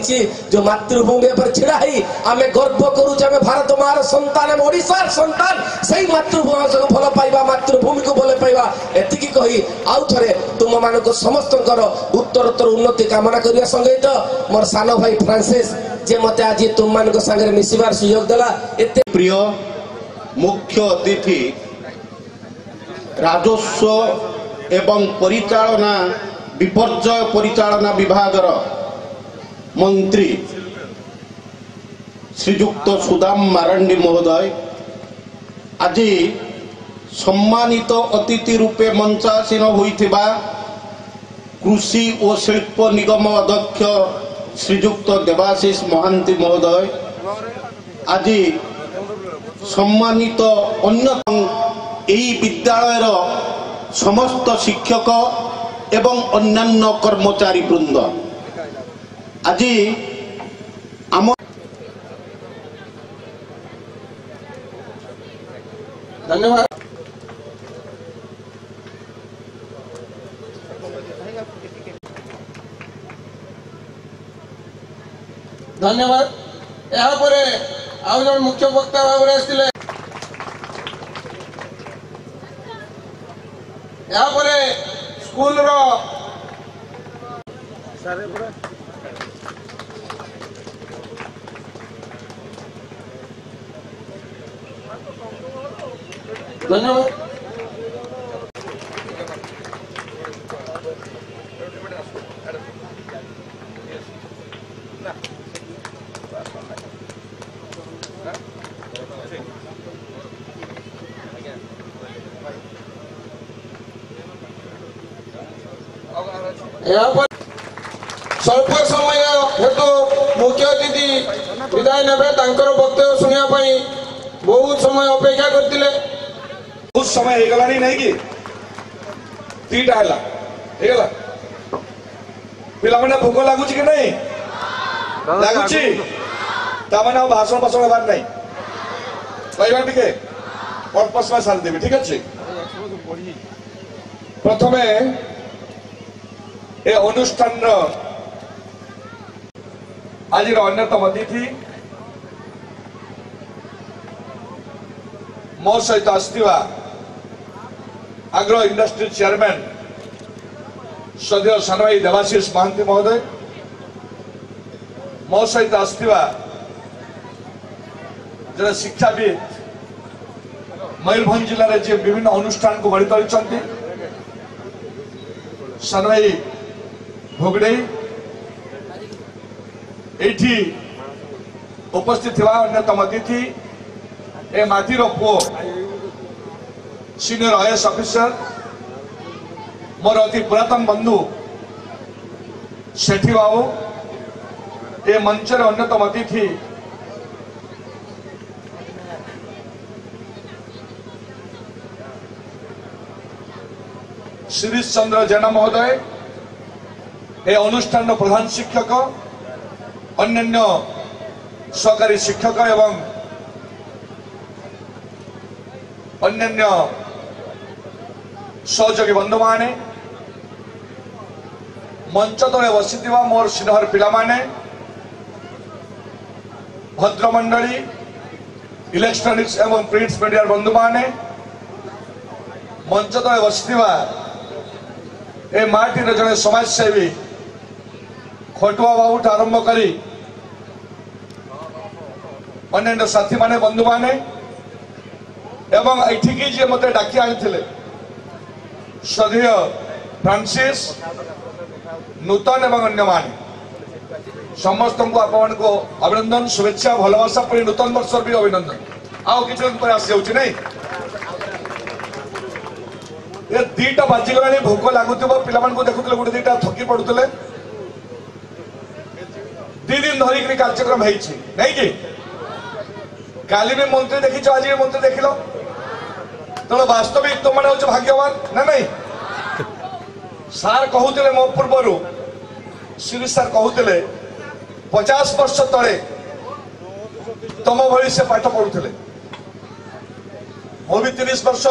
जो मातृभूमि पर छिड़ा ही आमे गर्व करू जे भारत मार संतान ओडिशार संतान सही मातृभूमि को भल पाइबा मातृभूमि को भल पाइबा एतिकी कही आउ थरे तुम मानको समस्तकर उत्तरोत्तर उन्नति कामना करिया संगीत मोर सान भाई फ्रांसिस जे मते आज तुम मानको संगे मिसिबार सुयोग देला एते प्रिय मुख्य अतिथि राजस्व एवं परिचालना विपर्यय परिचालना विभागर मंत्री श्रीजुक्त सुदाम मारंडी महोदय आज सम्मानित अतिथि रूपे मंचासीन होइथिबा कृषि और शिल्प निगम अध्यक्ष श्रीजुक्त देवाशीष महांती महोदय आज सम्मानित अन्य एई विद्यालयर समस्त शिक्षक एवं अन्यान्य कर्मचारी वृंद आज आम धन्यवाद धन्यवाद यहाँ पर आउ जन मुख्य वक्ता भाव आसते यहाँ पर स्कूल धन्यवाद यहाँ पर स्वल्प समय हेतु मुख्य अतिथि विदाय ने वक्तव्य शुणापी बहुत समय अपेक्षा करते बहुत समय हो गलानी नहीं कि दीटा है हेगला पिला माने भोक लगुच कि नहीं लगुच ताने भाषण भाषण हबार नहीं कहवा टे पर्पस में सारी देवी ठीक अच्छे प्रथम ए अनुष्ठान आज अन्यतम अतिथि मो सहित आसवा आग्रह इंडस्ट्री चेयरमैन श्रद्धेय सान भाई देवाशीष महांती महोदय मो सहित आसवा जरा शिक्षाविद मयूरभंज जिले में जी विभिन्न अनुष्ठान को गढ़ी तोली सान भाई भोगड़े एठी उपस्थित थिबा अन्यतम अतिथि ए माटीर पुओ सीनियर आईएएस ऑफिसर मोर अति पुरातन बंधु सेठी बाबू ए मंचर अन्यतम अतिथि शिरीष चंद्र जेना महोदय ए अनुष्ठान प्रधान शिक्षक अन्य सहकारी शिक्षक एवं अन्य सहयोगी बंधु माने मंच तले बसी मोर सिनहर पिला माने भद्रमंडली इलेक्ट्रॉनिक्स एवं प्रिंट्स मीडिया बंधु माने मंच तले बसी ए माटीर जड़े समाजसेवी खटुआ बाबू आरंभ करी अन्य साथी माने बंधु माने एवं एठिकी जे मते डाकी आनिथिले श्रद्धेय फ्रांसिस नूतन एवं अन्य माने समस्त को आपण को अभिनंदन शुभेच्छा भलवासा पर नूतन वर्ष भी अभिनंदन आउ किछ दिन पर आसी जाउछि नै ए दीटा बाजी गलानी भोक लागुथिबो पिला मान को देखुतले गुटे दीटा थकी पडुतले दी दिन धरिक कार्यक्रम है नहीं कि काली भी मंत्री देखी आज भी मंत्री देख लो तो वास्तविक तुम मैंने भाग्यवान ना नहीं सार कहते मो पूर्वर श्री सार कहते 50 वर्ष तले तुम भली से पाठ पढ़ुले मो भी 30 वर्ष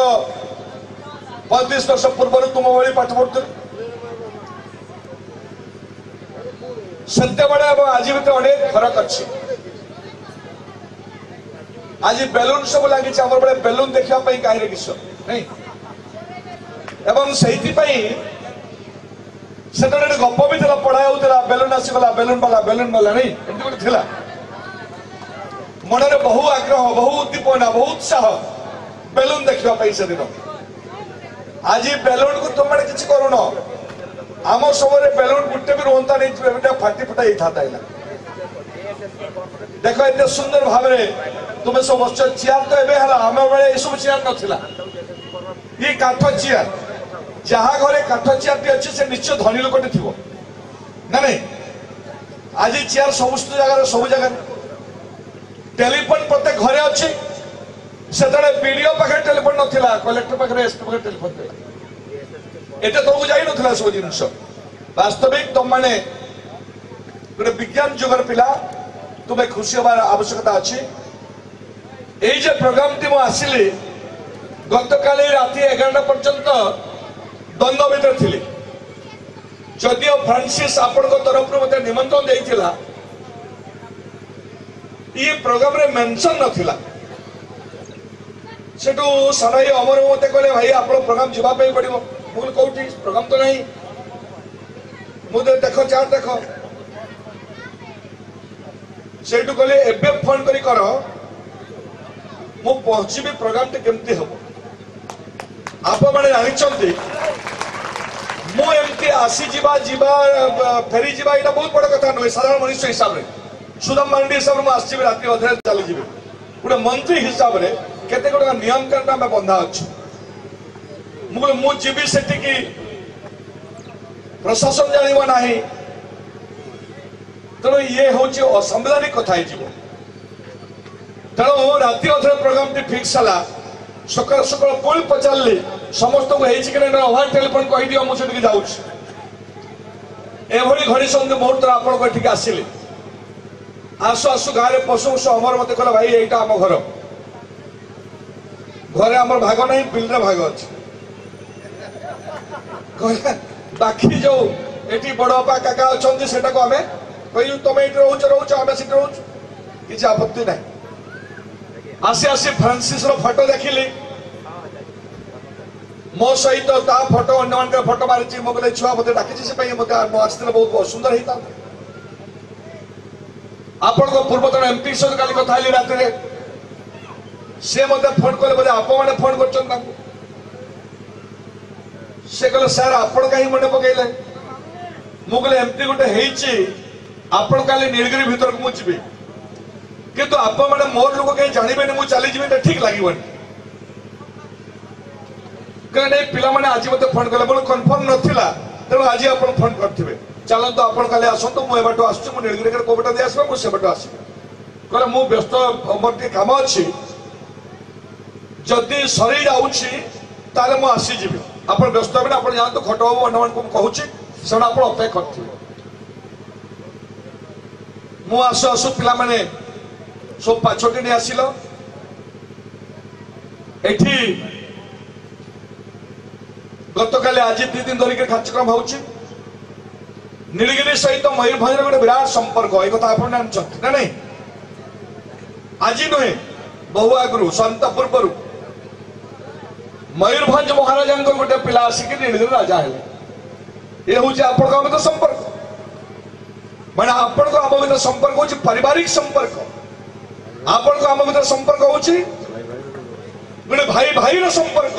35 वर्ष पूर्व तुम भली पाठ पढ़ुले सत्य आज भी अनेक फरक अच्छी आज बेलून सब लगी बेले बेलून देखा कहीं किस नहीं एवं से गप भी पढ़ा होता बेलून आसीगला बेलून वाला बेलून वाला नहीं एमती गोटे मन में बहु आग्रह बहु उद्दीपना बहुत उत्साह बेलून देखा से दिन आज बेलून को तुम मैंने किसी करुन आम समय बेलून गुटे भी रुहता नहीं फाटी फुटा ही था देख एत सुंदर भाव तुम्हें सब बस चेयर तो एवं आम बेले सब चेयर नाला ये काठ चेयर जहाँ घरे काठ चेयर टी अच्छे से निश्चय धनी लोकटे थी ना नहीं आज चेयर समस्त जगह सब जगह टेलीफोन प्रत्येक घरे अच्छी से बीडीओ पाखे टेलीफोन नथिला कलेक्टर पाखे एसपी पाखे टेलीफोन एटे तक जाई नथिला सब जिनस वास्तविक तुम माने गोटे विज्ञान जुगर पिला तुम्हें खुशी हबार आवश्यकता अच्छी ये जे प्रोग्राम टी आसिली गत काली राति 11टा पर्यंत द्वंद्व भितर थी जदिओ फ्रांसिस आपण तरफ मत निमंत्रण देइथिला ये प्रोग्राम रे मेंशन नथिला सेटू साराई अमर मते कहले भाई आप प्रोग्राम जीवा पे पड़िबो मुल कोठी प्रोग्राम तो नहीं मुदे देखो चार देखो सेटू कहले एबे फोन करी करो मु पहुंचबी प्रोग्राम टे केमती हबो आप माने जानिचंती मु एमती आसी जीवा जीवा फेरी जीवा एटा बहुत बड़ कथा नय साधारण मनुष्य हिसाब रे सुदम मांडी हिसाब रे मु आसी राति अधे चली जीवे गुटे मंत्री हिसाब रे केते गोटा नियम कानून में बंधा अछि मु जीवी सेठी की प्रशासन जानिबो नाही तेणु ये हूँ असंवैधानिक कथा तेणु राति अधे प्रोग्राम टी फिक्स है सकाल सकाल पुणी पचारि समस्त को ओवर टेलीफोन कहीदि मुझे जाऊँगी एभली घड़ी संधि मुहूर्त आप आसिले आसु आसु गाँव में पशु पशु अमर मत कहला भाई यहीटा आम घर घरे आम भाग ना बिल भाग अच्छे बाकी जो ये बड़ बापा काका अच्छा से आम कहलु तुम ये रोच रोच आम से रोच किसी आपत्ति ना आसी आसी फ्रांसिस फोटो देखिली मो सहित ता फोटो अन्य फोटो मारी मुझे छुआ मत डाकी से मत आसते बहुत सुंदर होता आपण को पूर्वतन एमपी सहित काली कथा रात सी मत फोन कले बोले आप मैंने फोन कर कहले सर आपण कहीं मन पकड़े मुझे एमती गोटे आपण काली नीलगिरी भीतर को मुझे किंतु आप मैंने मोर लोक कहीं जानवे मुझे चली जी ठीक लगे कहीं पिला मैंने आज मत फोन कले बोले कन्फर्म नाला तेणु आज आप फोन करेंगे चलते आप काली आसतु मुझे बाट आस नीलगिरी कौ बाट दे आस मुझे बाट आस कहले मुझे व्यस्त मोर टे कम अच्छी जदि सरी जाऊँगी मुझे आसीजी आप व्यस्त हे आप जानते खट बाबू अन्य को कहूँ से आप अपेक्षा करेंगे मु आसु आसु पिला माने सब पाछोटी नहीं आसिल एठी गत काले आज 2 दिन धरिक कार्यक्रम होउची नीलगिरी सहित मयूरभंज गोटे विराट संपर्क ये कथा आप जानते ना नहीं आज नुहे बहु आगु सन्त पूर्व मयूरभंज महाराजा गोटे पिला आसिक नीलगिरी राजा है ये हूँ आप संपर्क मैंने आपण को आम भर संपर्क हो पारिवारिक संपर्क आपण को आम भर संपर्क हो गोटे भाई भाई संपर्क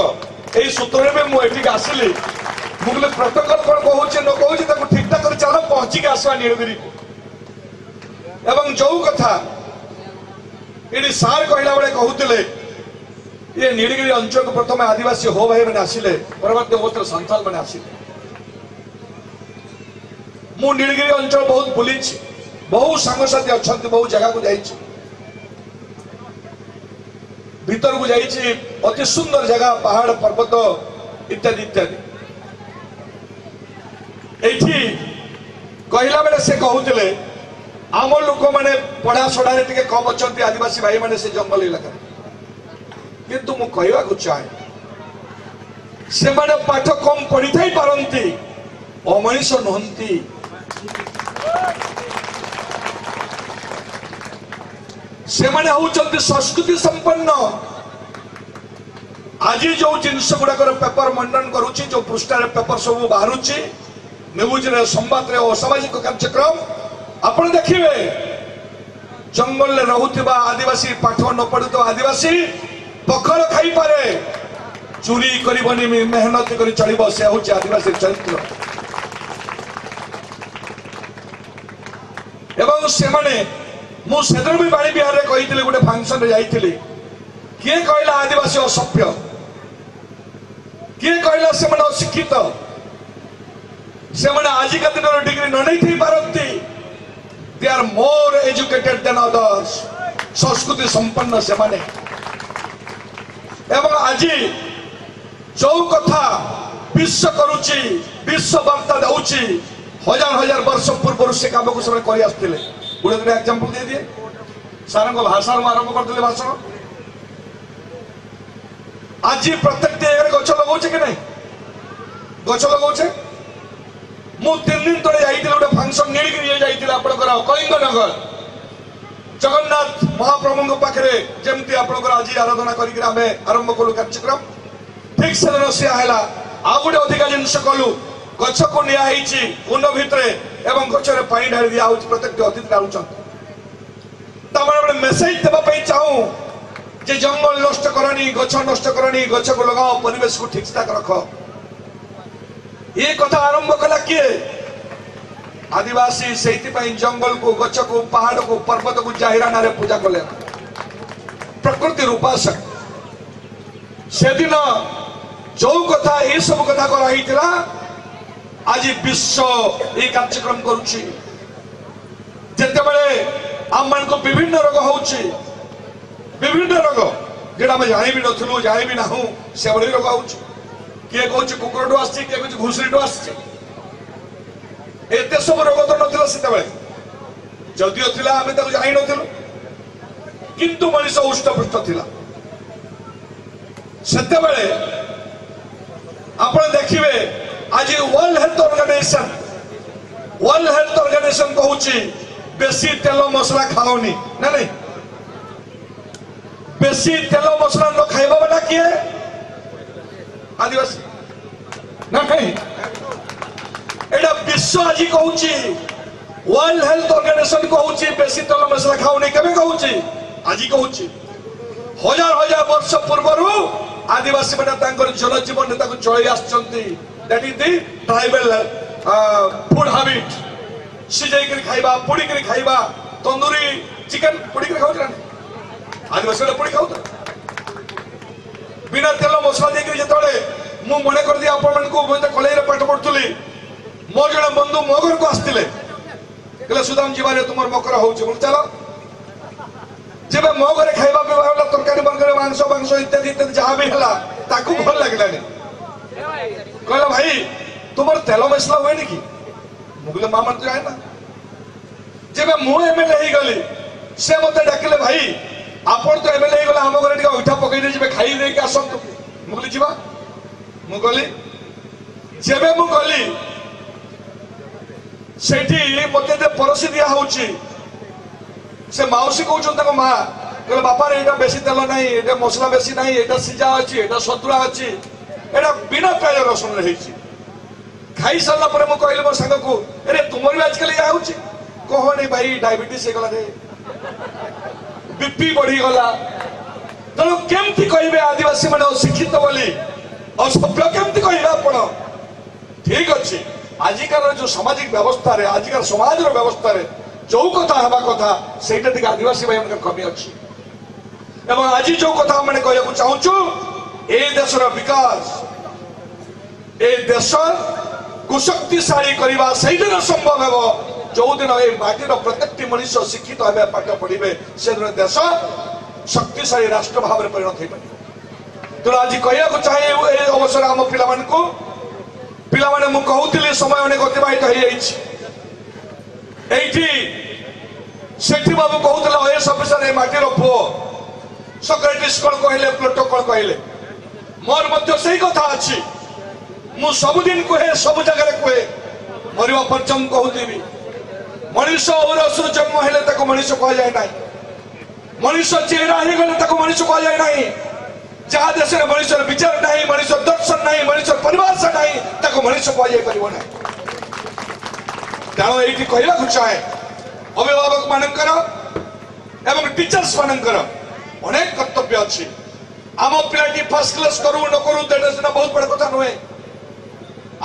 यही सूत्र में मुझे आसिली मुझे प्रोटोकॉल कौन कहूँ न कहूँ ठीक ठाक कर चल पहुंचिक आसवा नीलगिरी एवं जो कथा ये सार कहला बेले कहते ये नीलगिरी अंचल को प्रथम आदिवासी हो भाई मैंने आसिले परवर्ती अवस्था संथाल मैंने आसिले मु नीलगिरी अंचल बहुत बुली बहु सांगसाथी अच्छा बहु जगह को जाइए भीतर को जाइए अति सुंदर जगह पहाड़ पर्वत इत्यादि इत्यादि एठी कहला बेले से कहते आम लोक मैंने पढ़ा छड़ा टे कम अच्छा आदिवासी भाई मैंने से जंगल इलाका किंतु मु कहवाक चाहे से मैंने पाठ कम पढ़ी थी पारती अमनीष नुहंती से माने होउचंती संस्कृति संपन्न आज जो जिनस गुड़ाक पेपर मंडन करुच्ची जो पृष्ठार पेपर सब बाहर न्यूज रे संवाद रे असामाजिक कार्यक्रम आपण देखिए जंगल में रहूथिबा आदिवासी पाठ न पढ़ुथिबा आदिवासी पखर खाई पारे चोरी करबनी मेहनत करी चलिबो से होउची आदिवासी चरित्र एवं से माने मु सेदर भी बाणी बिहार रे कहिथिले गोटे फंक्शन रे जाइथिले किए कहला आदिवासी असभ्य किए कहला से माने अशिक्षित से माने आज का दिन डिग्री न नहीं थी पारती they are more educated than others संस्कृति संपन्न से माने एवं आज जो कथा विश्व करुच्ची विश्व वार्ता दौची हजार हजार वर्ष पूर्व से काम को सब कर गोटे दिन एग्जांपल दे दिए सार भाषा आरंभ करते भाषण आज प्रत्येक जगह गच लगे कि नहीं गच लगे मु 3 दिन तले जाइए गोटे फंक्शन नहीं आपंकर कलिंगनगर जगन्नाथ महाप्रभु पाखे जमती आपंकर आज आराधना करके आरंभ कलु कार्यक्रम ठीक से दिन सी है आ गोटे अधिका जिनस कलु गछ को नियाई कुंड भितर एवं गचर पानी ढाली दिया प्रत्येक अतिथि डालुंट मेसेज देवाई चाहूँ जे जंगल नष्ट करनी गछ नष्ट करनी गछ को लगाओ परिवेश को ठीक ठाक रख ये कथा आरंभ कला किए आदिवासी से जंगल को गछ को पहाड़ को पर्वत को जाहिराना रे पूजा कले प्रकृति उपासक से दिन जो कथा ये सब कथा कराइला आज विश्व ये कार्यक्रम करुच्ची जितेबले आम मान को विभिन्न रोग होची विभिन्न रोग जेटा आम जानी भी नथुलु जानी भी नाहु से भली रोग होची किए कहूँ कुकुरठू आसी किए कहूँ घुषुरीठू आसी एते सब रोग तो नथिला सेतेबले जदिओ थिला आमे ताको जानि नथिलु किंतु मनुष्य उष्टपुष्ट थिला सेतेबले आपण देखिबे आज वर्ल्ड हेल्थ ऑर्गेनाइजेशन कहूची बेसी तेल मसला खाओनी ना नहीं बेसी तेल मसला न खाइबा वाला किए आदिवासी ना नहीं एडा विश्व आज कहूची वर्ल्ड हेल्थ ऑर्गेनाइजेशन कहूची बेसी तेल मसला खाओनी केबे कहूची आज कहूची हजार हजार वर्ष पूर्वरु आदिवासी माने तांकर जनजीवन ताको चली आछंती that is the tribal food habit सिजाई कर खाइबा पुड़ी कर खाइबा तंदूरी चिकन पुड़ी कर खाउ आदिवासी पुड़ी खाउ बिना तेल मसला देकर जेतले मु मने कर दिया आपण को कलेज पाठ पढ़ुली मोर जड़े बंधु मो घर को आसते कहले सुदाम जी बारे तुम मकर हो चलो जब मो घर खाइबा पिबा तरकारी बर्गर मांस मांस इत्यादि इत्यादि जहाँ भी है ताकू भल लगे कहला भाई तुम तेल मसला हुए कि मुझे मामा तो जाए ना जब मु एमएलए हो गली से मत डाकिले भाई आपण तो एमएलए हो गला हम घर टिका उठा पकई दे जे खाई दे के आसंतु मुगली जीवा मु गली जेबे मु गली सेठी मते जे परसी दिया होची से माउसी कहउछन तक मां कहले बापा रे एटा बेसी तेल नाही एटा मसला बेसी नाही एटा सिजा अछि एटा सतुरा अछि एटा बिना प्याज रसुन रहिछि खाई सारा पर मु कहले मोर संग को अरे तुमर भी आजकल या होछि कहो नहीं भाई डायबिटीज हे गला रे बीपी बढ़ी गला तनो केमति कहबे आदिवासी माने अशिक्षित बोली असभ्य केमति कहबे आपण ठीक अछि आजिकार जो सामाजिक व्यवस्था रे आजिकार समाज रो व्यवस्था रे जो कथा हवा कथा सेटा टिक आदिवासी भाई मन कमी अछि एवं आज जो कथा मैंने कहया चाहूँ ए देशर विकास ए देश को शक्तिशाली करवा से दिन संभव हो जो दिन ए माटीर प्रत्येक मनुष्य शिक्षित हे पाठ पढ़े से दिन देश शक्तिशाली राष्ट्र भाव में परिणत हो पारे तेणु आज कहया चाहे ए अवसर आम पिला पाने मुझे कहूली समय अनेक अतिबाहित हो सेठी बाबू कहते ओएस ऑफिसर माटीर पुओ सेक्रेटरी कौन कहले प्रोटोकॉल कहले मोर मध्य सही कथा अच्छी मु सबुदिन कहे सब जगह कहे मरवा पर्यंत कहूबी मनुष्य औरसर जन्म हेले मनुष्य कह जाए ना मनुष्य चेहरा हो गले मनुष्य कह जाए ना जहाँ देश में मनुष्य विचार ना मनुष्य दर्शन ना मनुष्य परिभाषा ना मनुष्य कह जापर ना तेणु ये कहवाक चाहे अभिभावक मानकर एवं टीचर्स मानकर अनेक कर्तव्य अच्छी आम पिलाटी फर्स्ट क्लास करू न करू देना बहुत बड़ कथा नुहे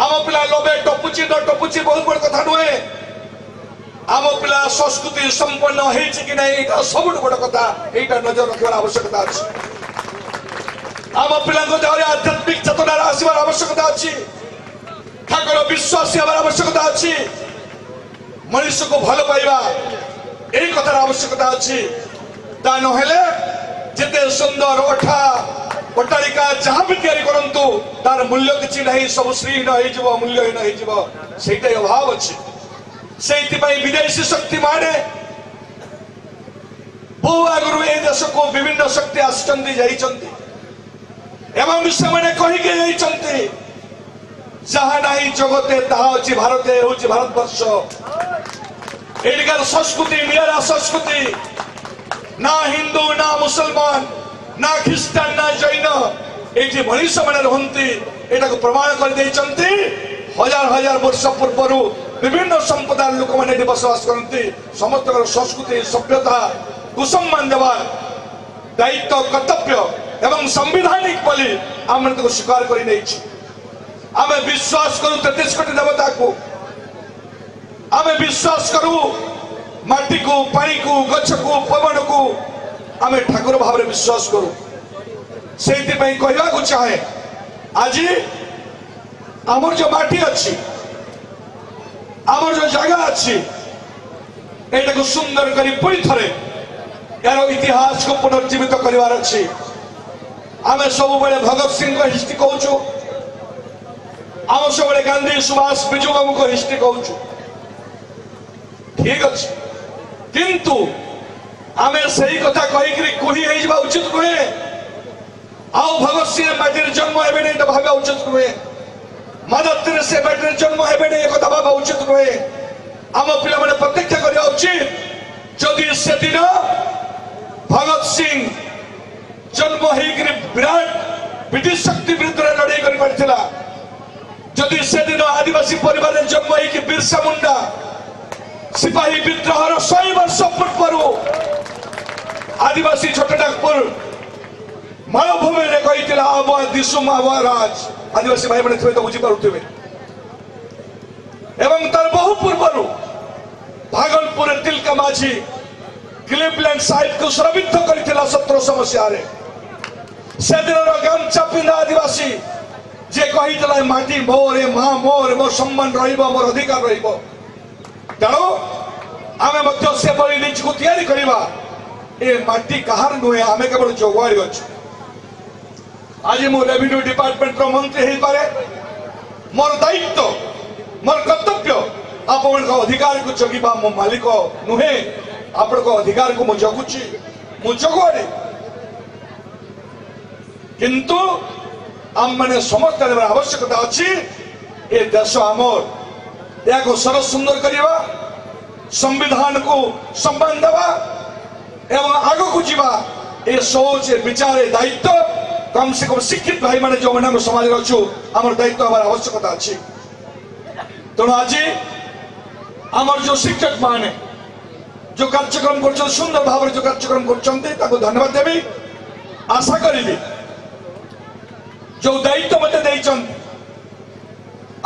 आम पिला लोभे टपुची न टपुची बहुत बड़ कथा नुहे आम पिला संस्कृति संपन्न होइछि कि नहीं एटा सबुठ बड़ कथा एटा नजर रखिबार आवश्यकता अछि आम पिला को जरे आध्यात्मिक चेतना आसीबार आवश्यकता अछि ठाकुर विश्वास हेबार आवश्यकता अछि मनुष्य को भल पाइबा एई कथार आवश्यकता अछि ता नहेले जिते सुंदर ओठा पट्टालिका जहाँ भी तैयारी करंतु तार मूल्य किछि नहीं सब श्रीहीन होई जीवो मूल्यहीन होई जीवो सेटा अभाव अछि सेति पई विदेशी शक्ति माने बहु आगुरु ए देश को विभिन्न शक्ति आसचंदी जाइचंती एवं ସେମାନେ कहिके जाइचंती जहाँ नहीं जगते ताहा अछि भारते होछि भारतवर्ष एडिकार संस्कृति निरा संस्कृति ना हिंदू ना मुसलमान ना ख्रिस्टान ना जैन ये मनीष मैंने रहती यहाँ प्रमाण कर हजार हजार वर्ष पूर्व विभिन्न संप्रदाय लोक मैंने बसवास करती समस्त संस्कृति सभ्यता कुसम्मान देवार दायित्व कर्तव्य एवं संविधानिक बोली आम स्वीकार कर आम विश्वास करूँ 33 कोटी देवता को आम विश्वास करूँ माटी को पानी को गछ को पवन को आम ठाकुर भाव में विश्वास करूँ से कहवाक चाहे आज आमर जो माटी अच्छी आमर जो जगह अच्छी एटा को सुंदर करी पुरी थरे यार इतिहास को पुनर्जीवित करिवार अच्छी आम सब बेले भगत सिंह हिस्ट्री कहूँ आम सब बेले गांधी सुभाष बिजू बाबू हिस्ट्री कहूँ ठीक अच्छे किंतु आमे सही कथा कही कोही हो उचित नुहे आउ भगत सिंह माटी जन्म हे नहीं भाव उचित नुहे मदर तेरेसा माटी जन्म हे नहीं एक भाव उचित नुहे आम पिला मैंने प्रतीक्षा करवा उचित जदि से दिन भगत सिंह जन्म हो विराट ब्रिटिश शक्ति विरुद्ध लड़ाई कर जदि से दिन आदिवासी परिवार जन्म हो बिरसा मुंडा सिपाही विद्रोहर 100 वर्ष पूर्व आदिवासी छोटनागपुर मालभूमि में कही आबुआ दिशुम आबुआ राज आदिवासी भाई मैंने तो बुझी पारे एवं तार बहु पूर्व भागलपुर तिलका माझी क्लिवलैंड साइट को स्रवित कर 1700 मसीह से दिन गामचा पिंधा आदिवासी जे कही माटी मोर माँ मोर मोर सम्मान मोर अधिकार तेणु आम से निज को तैयारी करवा ए माटी कहार नुहे आम केवल जोगाड़ी अच्छे आज मु रेवेन्यू डिपार्टमेंट मंत्री हो पारे मोर दायित्व मोर कर्तव्य आपण अधिकार को जगवा मो मालिक नुहे आपण अधिकार को मु जगुची मु जोगाड़ी किंतु आम मैंने समस्त आवश्यकता अच्छी ए देश आमर या को सरस सुंदर करवा संविधान को सम्मान देवा एवं आग को जीवा ये सोच विचार दायित्व कम से कम शिक्षित भाई मैंने जो मैंने समाज अच्छु आम दायित्व हमार आवश्यकता अच्छी तेणु आज आमर जो शिक्षक माने जो कार्यक्रम कर सुंदर भाव जो कार्यक्रम कर धन्यवाद देवी आशा करी जो दायित्व मत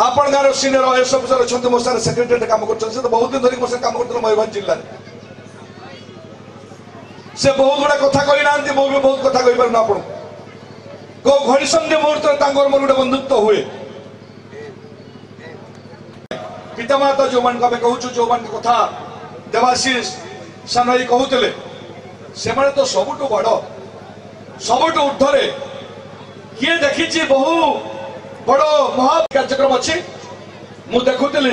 आपण गाँव सीनियर आईएएस अफिसर अच्छा मो सारे सेक्रेटरी काम कर बहुत दिन धरिक मो काम कर मयूरभंज जिले से बहुत गुड़ा कथा कही ना मुझे भी बहुत कथा कही पार आप घड़ी संधि मुहूर्त मोर गोटे बंधुत्व हुए पितामाता जो मान आम कहूँ जो मान कथा देवाशीष सान भाई कहते से तो सबुठ बड़ सबुठ ऊर्धरे किए देखी बहु बड़ महा कार्यक्रम अच्छी मु देखुली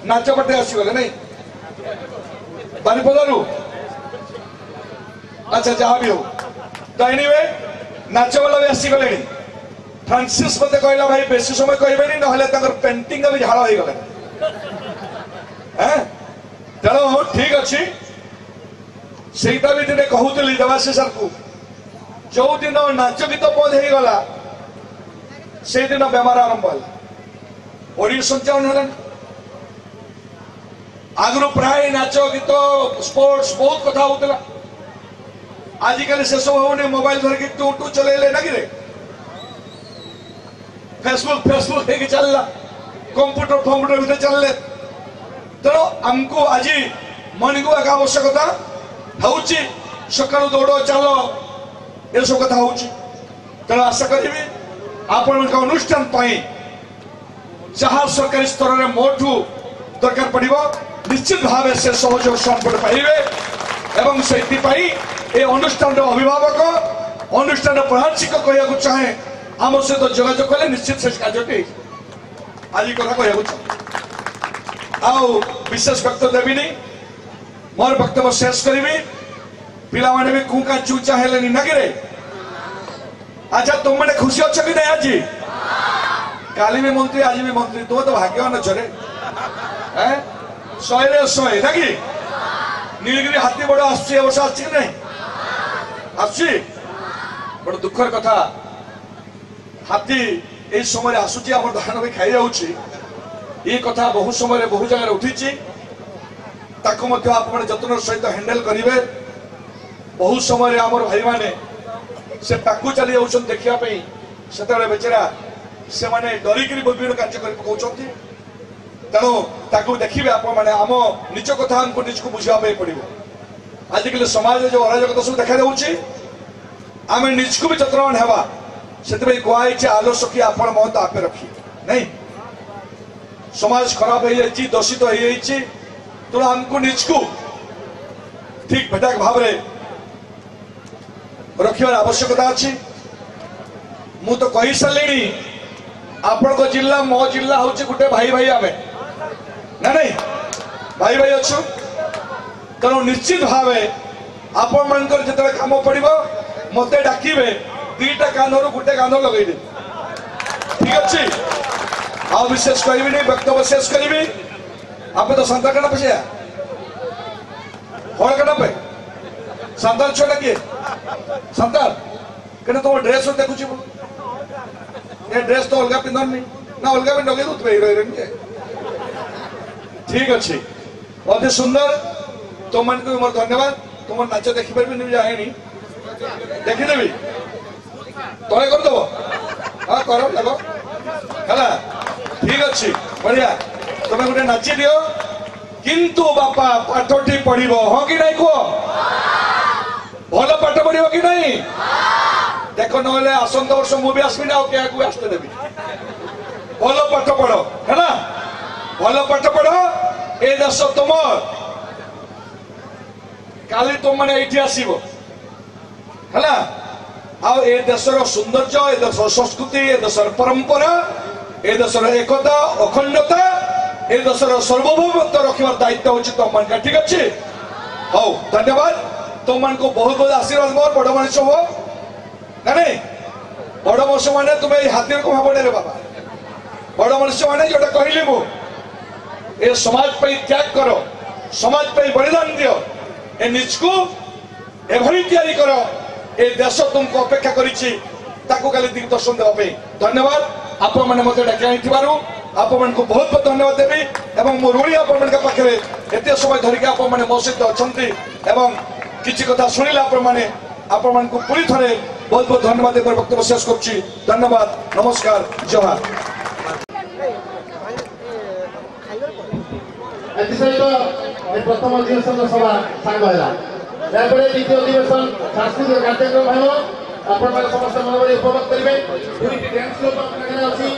नाच पाटे आसगले नहीं बारिपदारू अच्छा जहाँ भी हो तो एनीवे नाच वाला भी आसगले फ्रांसिस मत कहला भाई बेसी समय कहबेनी ना पेंटिंग भी झाड़ हो गले तेणु ठीक अच्छी सेटा भी दिने कहूली देवाशीष सर को जो दिन नाच गीत बंद हो गला से दिन बेमार आरंभ है ओडी संचालन है आगु प्राय नाच गीत स्पोर्ट्स बहुत कथा होता आजिकल से सब होने मोबाइल धरिकी टू टू चलेले ना कि फेसबुक फेसबुक है चलला कंप्यूटर फम्प्यूटर भीतर चलले तेणु आमको आज मॉर्निंग वॉक आवश्यकता होची सकाळु दौड़ चल ये सब कथा होची तेणु आशा करी आपण अनुष्ठान जहाँ सरकारी स्तर में मोठू दरकार पड़ो निश्चित भाव से सहयोग सपोर्ट पाइबे एवं से अनुष्ठान अभिभावक अनुष्ठान प्रधान शिक्षक कहूँ चाहे आम सहित जोगाजोग कले निश्चित से कार्यटी आज कथा कहूँ आउ विशेष वक्तव्य देवी मोर वक्तव्य शेष करी पिला माने भी कुका चूचा हेले नगरे अच्छा तुम मैंने खुशी अच्छे कि नहीं आज काली भी मंत्री आज भी मंत्री तुम तो भाग्यवान अच्छे शहे शहे ना कि नीलगिरी हाथी बड़ आस नहीं आसुची बड़ दुखर कथा हाथी ये समय आसूची आम धान भी खाई जाऊँगी ये कथा बहु समय बहु जगह उठी जत्न सहित हैंडल करेंगे बहुत समय आमर भाई माने से पाकू चली जाऊँ देखापी से बेचारा से मैंने डरिकी विभिन्न कार्य कर पकाउछंती तेणु ताकू देखिए आपण मैंने आम निज कथा हमको निजको बुझापी पड़ो आजिकल समाज जो अराजकता सब देखा जाऊँगी आम निजको भी जत्नवान हेबा से कहुई आलस्य आपण महत्व आपे रखी नहीं समाज खराब हो जाए दूषित हो जाए तेणु आमको निजको ठीक बेटाक भाव रखार आवश्यकता अच्छी मु तो कही सारे आपण जिला मो जिला हूँ गोटे भाई भाई आम ना नहीं भाई भाई अच्छु तेणु निश्चित भाव आपण मान जो कम पड़ो मत डाकिबे दीटा कान गोटे कान लगे ठीक अच्छे आ विशेष करी वक्तव्य शेष करी आप तो संतान कटा पे हड़ कटा पे संतान छुआ किए संतान कहीं तुम ड्रेस देखुची ये ड्रेस तो अलग पिंधनी ना अलग भी लगे दूसरे हीरोइन के ठीक अच्छे अति सुंदर तुम मन को मोर धन्यवाद तुम नाच देखिपार जाए देखीदेवी तले करदेव हाँ कर लगो है ठीक अच्छे बढ़िया तुम्हें गोटे नाची दियो किंतु बापा पाठटी पढ़ो हाँ कि नहीं कह भल पाठ पढ़ो कि नहीं देख ना आसंत वर्ष मुझे आसबी क्या आसते देवी भल पाठ पढ़ है ना भल पाठ पढ़ ए देश तुम काली तुम मैंने ये आसब है आ देशर सौंदर्य ए देशर संस्कृति ए देशर परंपरा ए देशर एकता अखंडता ए देशर सर्वभौमत्व रखार दायित्व हूँ तुम मान ठीक अच्छे हौ धन्यवाद तुम मान को बहुत बहुत आशीर्वाद मोर बड़ मनुष्य हो ना नहीं बड़ मनुष्य मैंने तुम्हें हाथी को भावने रे बाबा बड़ मनुष्य मैंने जोटा कहली मु ए समाज पे त्याग करो समाज पे बलिदान दियो ए निजको एभली तैयारी करो ए देश तुमको अपेक्षा करिछि ताको खाली दिग्दर्शन देवा धन्यवाद आप मैंने मत डाक आप मान को बहुत बहुत धन्यवाद देवी एवं मो ऋणी आप पाखे एत समय धरिक आप मैंने मो सहित अच्छा किसी कथा शुणिले आप मान को पूरी थे बहुत बहुत धन्यवाद देकर वक्तव्य शेष करुच्ची धन्यवाद नमस्कार जोहार प्रथम अधिवेशन सभा सांग द्वितीय अधिवेशन सांस्कृतिक कार्यक्रम हम आपण मैंने समस्त मनोबल उपभोग करेंगे पूरी डांस ग्रुप अच्छी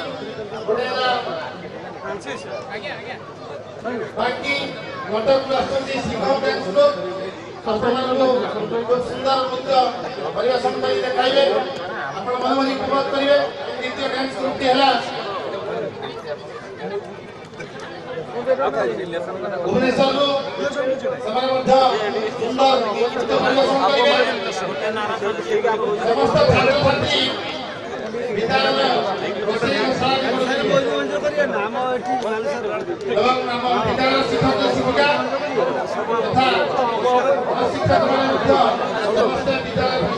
बाकी घटक शिखर डांस ग्रुप सुंदर नृत्य परिवेशन देखाइबे आपण मनोबल उपभोग करेंगे द्वितीय डांस ग्रुप टी है भुवनेश्वर सुंदर नृत्य परिवेशन करेंगे समस्त छात्र छात्री विद्यालय विद्यालय शिक्षक शिक्षिका तथा शिक्षक समस्त विद्यालय